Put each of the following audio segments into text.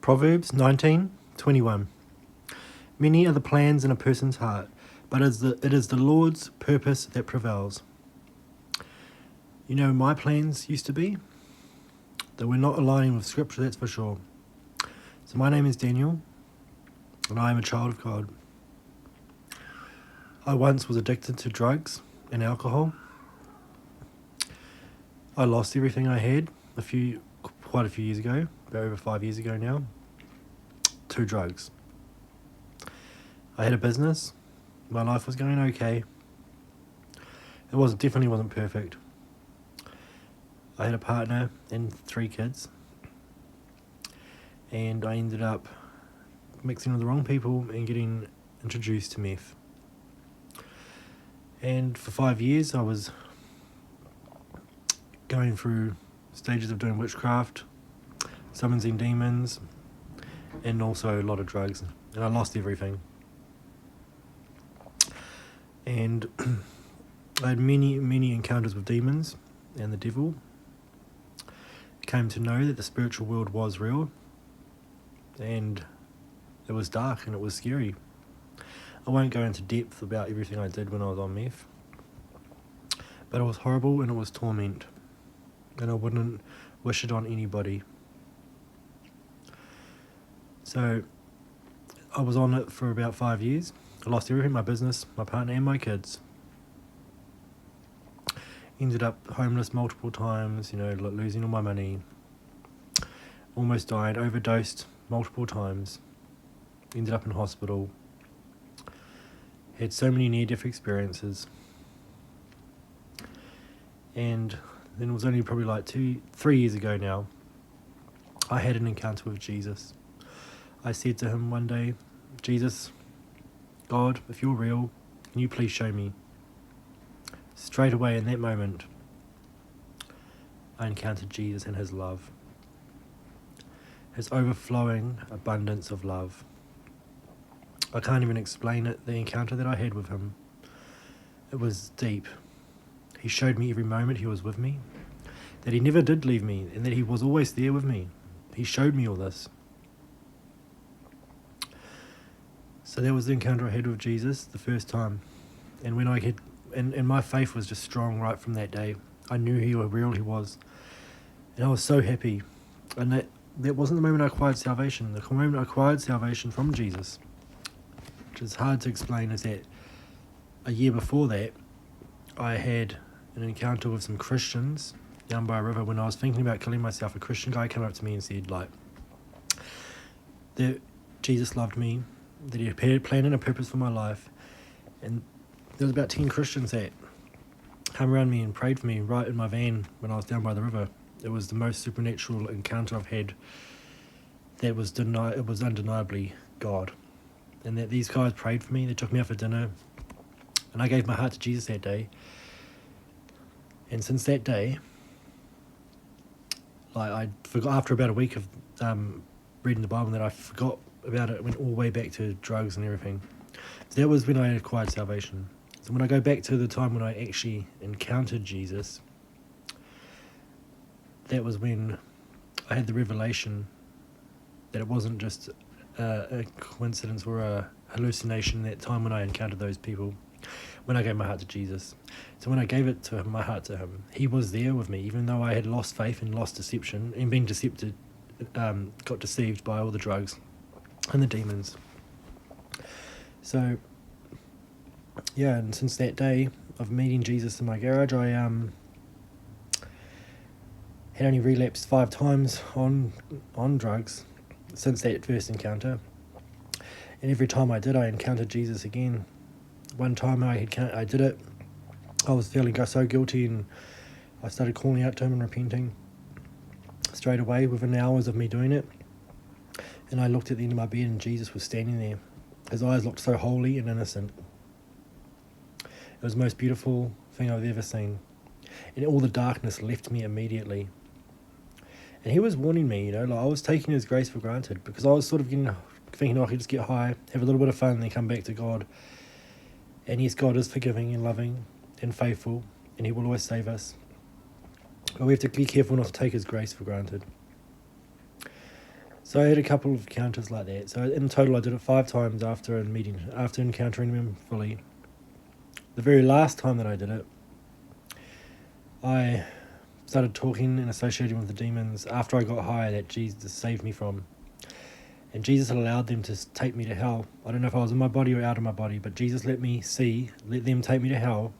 Proverbs 19:21. Many are the plans in a person's heart, but it is the Lord's purpose that prevails. You know, my plans used to be, they were not aligning with Scripture, that's for sure. So my name is Daniel, and I am a child of God. I once was addicted to drugs and alcohol. I lost everything I had quite a few years ago, about over 5 years ago now, to drugs. I had a business. My life was going okay. It definitely wasn't perfect. I had a partner and 3 kids, and I ended up mixing with the wrong people and getting introduced to meth. And for 5 years I was going through stages of doing witchcraft, summoning demons, and also a lot of drugs, and I lost everything. And I had many encounters with demons and the devil. Came to know that the spiritual world was real, and it was dark and it was scary. I won't go into depth about everything I did when I was on meth, but it was horrible and it was torment, and I wouldn't wish it on anybody. So I was on it for about 5 years. I lost everything, my business, my partner and my kids. Ended up homeless multiple times, losing all my money. Almost died, overdosed multiple times. Ended up in hospital. Had so many near-death experiences. And then it was only probably like 3 years ago now, I had an encounter with Jesus. I said to him one day, Jesus, God, if you're real, can you please show me? Straight away in that moment, I encountered Jesus and his love. His overflowing abundance of love. I can't even explain it, the encounter that I had with him. It was deep. He showed me every moment he was with me, that he never did leave me, and that he was always there with me. He showed me all this. So that was the encounter I had with Jesus the first time. And when I had, and my faith was just strong right from that day. I knew how real he was. And I was so happy. And that wasn't the moment I acquired salvation. The moment I acquired salvation from Jesus, which is hard to explain, is that a year before that, I had an encounter with some Christians down by a river. When I was thinking about killing myself, a Christian guy came up to me and said, that Jesus loved me, that he had a plan and a purpose for my life. And there was about 10 Christians that came around me and prayed for me right in my van when I was down by the river. It was the most supernatural encounter I've had. That was it was undeniably God. And that these guys prayed for me. They took me out for dinner, and I gave my heart to Jesus that day. And since that day, I forgot, after about a week of reading the Bible, that I forgot about it. Went all the way back to drugs and everything. So that was when I acquired salvation. So when I go back to the time when I actually encountered Jesus, that was when I had the revelation that it wasn't just a coincidence or a hallucination. That time when I encountered those people, when I gave my heart to Jesus. So when I gave it to him, my heart to him, he was there with me, even though I had lost faith and lost deception and been got deceived by all the drugs and the demons. So yeah, and since that day of meeting Jesus in my garage, I had only relapsed 5 times on drugs since that first encounter. And every time I did, I encountered Jesus again. One time I did it, I was feeling so guilty, and I started calling out to him and repenting straight away within hours of me doing it. And I looked at the end of my bed, and Jesus was standing there. His eyes looked so holy and innocent. It was the most beautiful thing I've ever seen. And all the darkness left me immediately. And he was warning me, I was taking his grace for granted, because I was sort of thinking I could just get high, have a little bit of fun, and then come back to God. And yes, God is forgiving and loving and faithful, and he will always save us. But we have to be careful not to take his grace for granted. So I had a couple of encounters like that. So in total, I did it 5 times after encountering him fully. The very last time that I did it, I started talking and associating with the demons after I got high that Jesus saved me from. And Jesus allowed them to take me to hell. I don't know if I was in my body or out of my body, but Jesus let them take me to hell.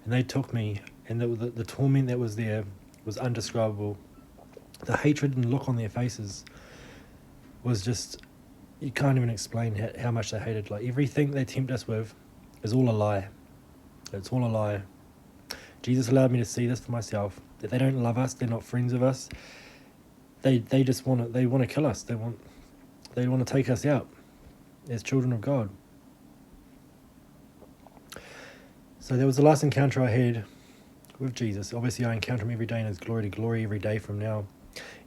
And they took me, and the torment that was there was indescribable. The hatred and look on their faces was just, you can't even explain how much they hated. Like, everything they tempt us with is all a lie. It's all a lie. Jesus allowed me to see this for myself, that they don't love us, they're not friends of us. They just want to kill us. They want to take us out as children of God. So that was the last encounter I had with Jesus. Obviously, I encounter him every day in his glory to glory every day from now.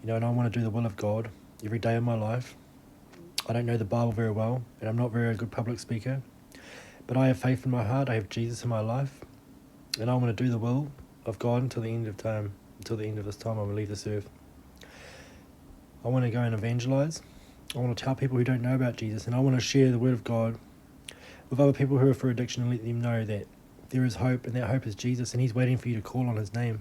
And I want to do the will of God every day of my life. I don't know the Bible very well, and I'm not very good public speaker, but I have faith in my heart. I have Jesus in my life, and I want to do the will of God until the end of time. Until the end of this time, I will leave this earth. I want to go and evangelize. I want to tell people who don't know about Jesus, and I want to share the word of God with other people who are for addiction and let them know that there is hope, and that hope is Jesus, and he's waiting for you to call on his name.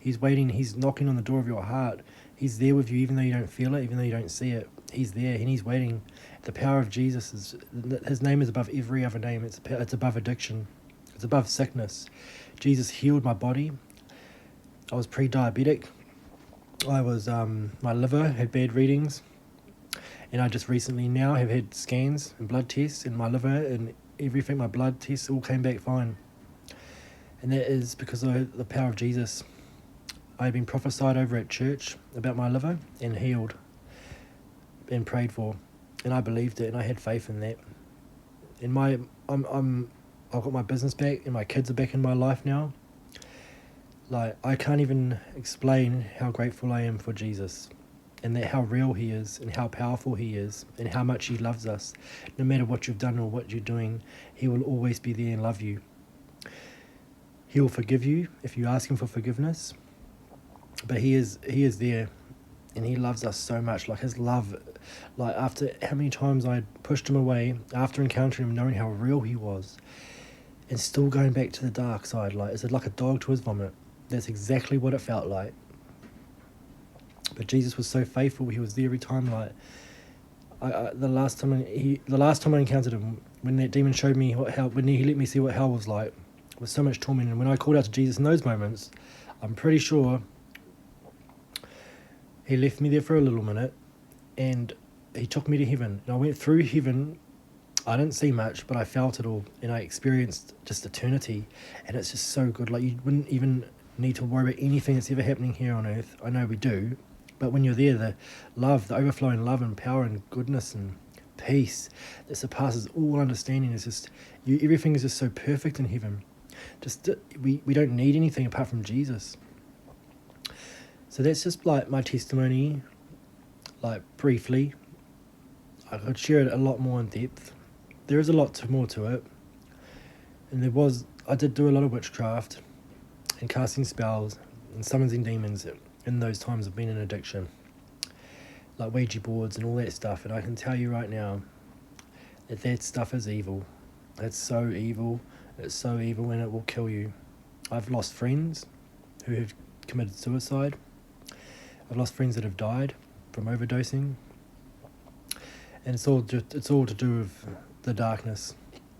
He's waiting, he's knocking on the door of your heart. He's there with you even though you don't feel it, even though you don't see it. He's there and he's waiting. The power of Jesus his name is above every other name. It's above addiction. It's above sickness. Jesus healed my body. I was pre-diabetic. I was, my liver had bad readings. And I just recently now have had scans and blood tests, and my liver and everything, my blood tests all came back fine. And that is because of the power of Jesus. I've been prophesied over at church about my liver and healed and prayed for, and I believed it and I had faith in that. And I've got my business back and my kids are back in my life now. Like, I can't even explain how grateful I am for Jesus, and that how real he is and how powerful he is and how much he loves us. No matter what you've done or what you're doing, he will always be there and love you. He will forgive you if you ask him for forgiveness. But he is there, and he loves us so much. Like, his love, like, after how many times I pushed him away, after encountering him, knowing how real he was, and still going back to the dark side, like, is it like a dog to his vomit? That's exactly what it felt like. But Jesus was so faithful. He was there every time. Like, the last time I encountered him, when that demon showed me when he let me see what hell was like, with so much torment, and when I called out to Jesus in those moments, I'm pretty sure he left me there for a little minute, and he took me to heaven. And I went through heaven. I didn't see much, but I felt it all, and I experienced just eternity, and it's just so good. Like, you wouldn't even need to worry about anything that's ever happening here on earth. I know we do, but when you're there, the love, the overflowing love and power and goodness and peace that surpasses all understanding is just, everything is just so perfect in heaven. Just we don't need anything apart from Jesus. So that's just like my testimony, like, briefly. I could share it a lot more in depth. There is a lot more to it. And I did do a lot of witchcraft and casting spells and summoning demons in those times of being in addiction. Like Ouija boards and all that stuff. And I can tell you right now that stuff is evil. It's so evil. It's so evil, and it will kill you. I've lost friends who have committed suicide. I've lost friends that have died from overdosing. And it's all to do with the darkness.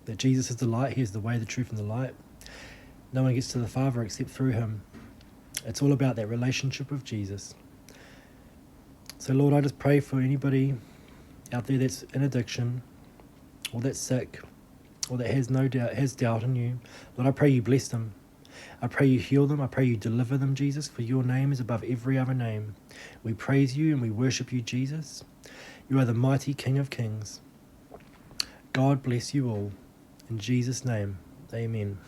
That Jesus is the light. He is the way, the truth, and the light. No one gets to the Father except through him. It's all about that relationship with Jesus. So, Lord, I just pray for anybody out there that's in addiction, or that's sick, or that has doubt in you. Lord, I pray you bless them. I pray you heal them. I pray you deliver them, Jesus, for your name is above every other name. We praise you and we worship you, Jesus. You are the mighty King of Kings. God bless you all. In Jesus' name, amen.